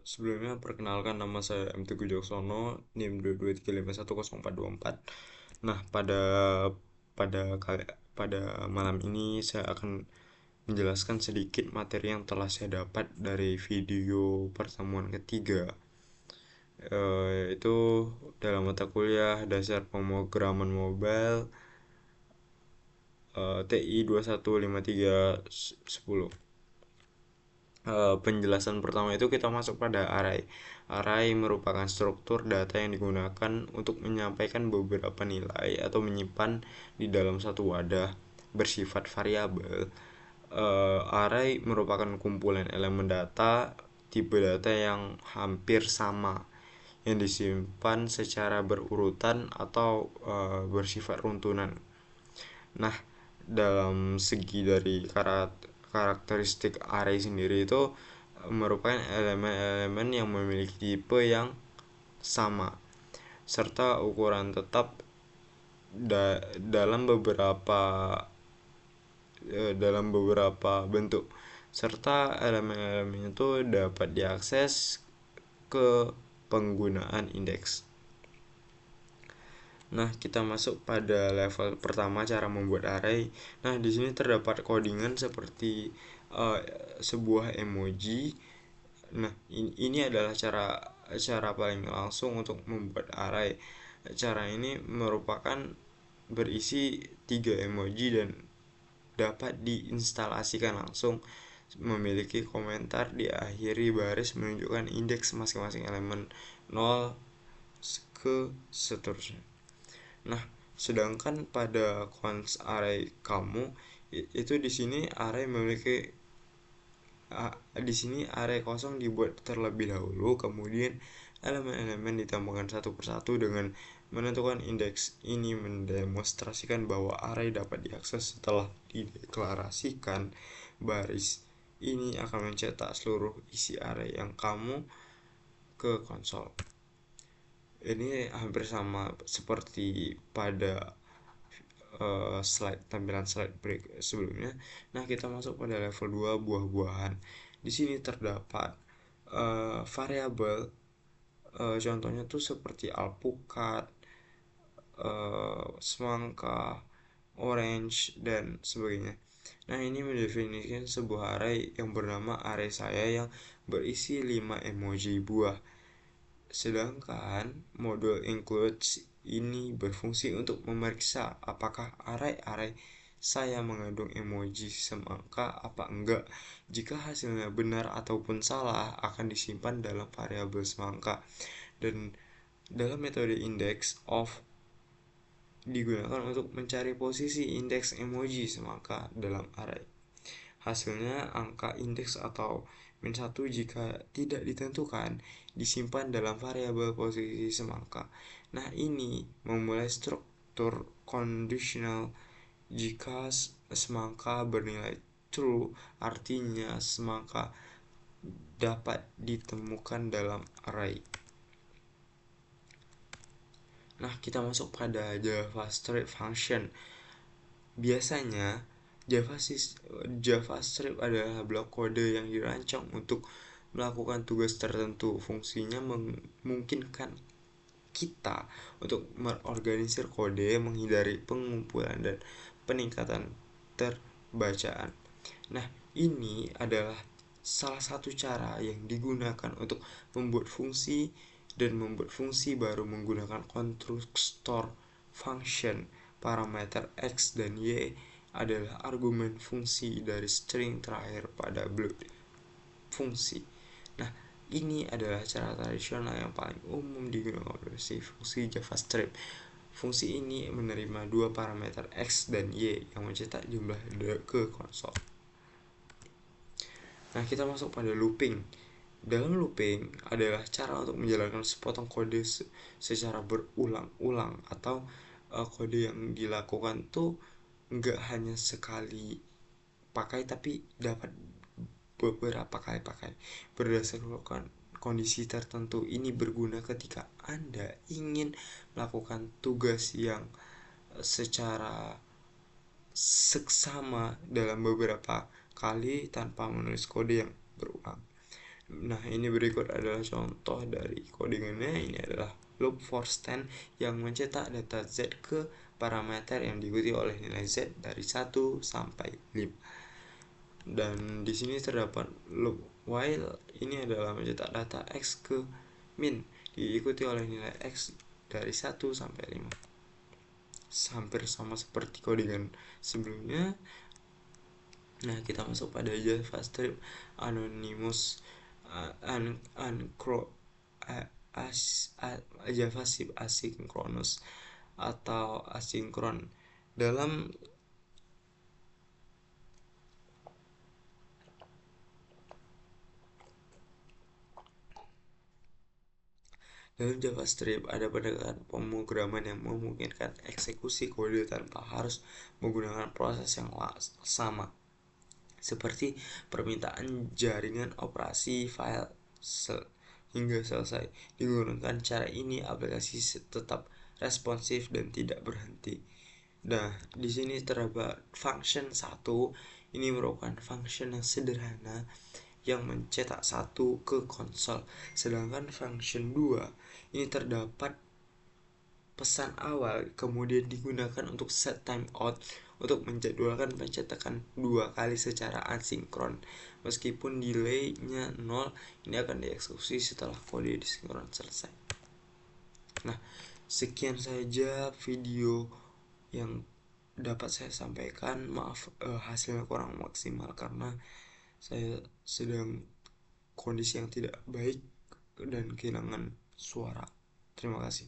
Sebelumnya perkenalkan, nama saya M. Teguh Joksono, NIM 223510424. Nah, pada kali pada malam ini saya akan menjelaskan sedikit materi yang telah saya dapat dari video pertemuan ketiga. Itu dalam mata kuliah dasar pemrograman mobile, TI 215310. Penjelasan pertama itu kita masuk pada array. Array merupakan struktur data yang digunakan untuk menyampaikan beberapa nilai atau menyimpan di dalam satu wadah bersifat variabel. Array merupakan kumpulan elemen data tipe data yang hampir sama yang disimpan secara berurutan atau bersifat runtunan. Nah, dalam segi dari karakteristik array sendiri itu merupakan elemen-elemen yang memiliki tipe yang sama serta ukuran tetap dalam beberapa bentuk, serta elemen-elemen itu dapat diakses ke penggunaan indeks. Nah, kita masuk pada level pertama, cara membuat array. Nah, di sini terdapat codingan seperti uh, sebuah emoji. Nah, ini adalah cara paling langsung untuk membuat array. Cara ini merupakan berisi 3 emoji dan dapat diinstalasikan langsung, memiliki komentar di akhiri baris menunjukkan indeks masing-masing elemen 0 ke seterusnya. Nah, sedangkan pada cons array kamu itu di sini di sini array kosong dibuat terlebih dahulu, kemudian elemen-elemen ditambahkan satu persatu dengan menentukan indeks. Ini mendemonstrasikan bahwa array dapat diakses setelah dideklarasikan. Baris ini akan mencetak seluruh isi array yang kamu ke konsol. Ini hampir sama seperti pada tampilan slide break sebelumnya. Nah, kita masuk pada level 2, buah-buahan. Di sini terdapat variabel, contohnya tuh seperti alpukat, semangka, orange, dan sebagainya. Nah, ini mendefinisikan sebuah array yang bernama array saya yang berisi 5 emoji buah. Sedangkan modul includes ini berfungsi untuk memeriksa apakah array-array saya mengandung emoji semangka apa enggak. Jika hasilnya benar ataupun salah, akan disimpan dalam variabel semangka. Dan dalam metode index of digunakan untuk mencari posisi indeks emoji semangka dalam array. Hasilnya angka indeks atau -1 jika tidak ditentukan disimpan dalam variabel posisi semangka. Nah, ini memulai struktur conditional. Jika semangka bernilai true, artinya semangka dapat ditemukan dalam array. Nah, kita masuk pada JavaScript function. Biasanya JavaScript adalah blok kode yang dirancang untuk melakukan tugas tertentu. Fungsinya memungkinkan kita untuk mengorganisir kode, menghindari pengumpulan dan peningkatan terbacaan. Nah, ini adalah salah satu cara yang digunakan untuk membuat fungsi dan membuat fungsi baru menggunakan konstruktor function. Parameter x dan y adalah argumen fungsi dari string terakhir pada blok fungsi. Nah, ini adalah cara tradisional yang paling umum digunakan oleh fungsi JavaScript. Fungsi ini menerima 2 parameter x dan y yang mencetak jumlah ke konsol. Nah, kita masuk pada looping. Dalam looping adalah cara untuk menjalankan sepotong kode secara berulang-ulang, atau kode yang dilakukan tuh nggak hanya sekali pakai tapi dapat beberapa kali pakai berdasarkan kondisi tertentu. Ini berguna ketika Anda ingin melakukan tugas yang secara seksama dalam beberapa kali tanpa menulis kode yang berulang. Nah, ini berikut adalah contoh dari codingannya. Ini adalah loop for stand yang mencetak data Z ke parameter yang diikuti oleh nilai Z dari 1 sampai 5. Dan di sini terdapat loop while, ini adalah mencetak data X ke min diikuti oleh nilai X dari 1 sampai 5. Hampir sama seperti codingan sebelumnya. Nah, kita masuk pada JavaScript Anonymous JavaScript asynchronous atau asinkron. Dalam JavaScript ada pendekatan pemrograman yang memungkinkan eksekusi kode tanpa harus menggunakan proses yang sama, seperti permintaan jaringan operasi file hingga selesai. Digunakan cara ini, aplikasi tetap responsif dan tidak berhenti. Nah, di sini terdapat function 1. Ini merupakan function yang sederhana yang mencetak 1 ke konsol. Sedangkan function 2 ini terdapat pesan awal kemudian digunakan untuk set timeout untuk menjadwalkan pencetakan 2 kali secara asinkron. Meskipun delay-nya 0, ini akan dieksekusi setelah kode disinkron selesai. Nah, sekian saja video yang dapat saya sampaikan. Maaf hasilnya kurang maksimal karena saya sedang kondisi yang tidak baik dan kehilangan suara. Terima kasih.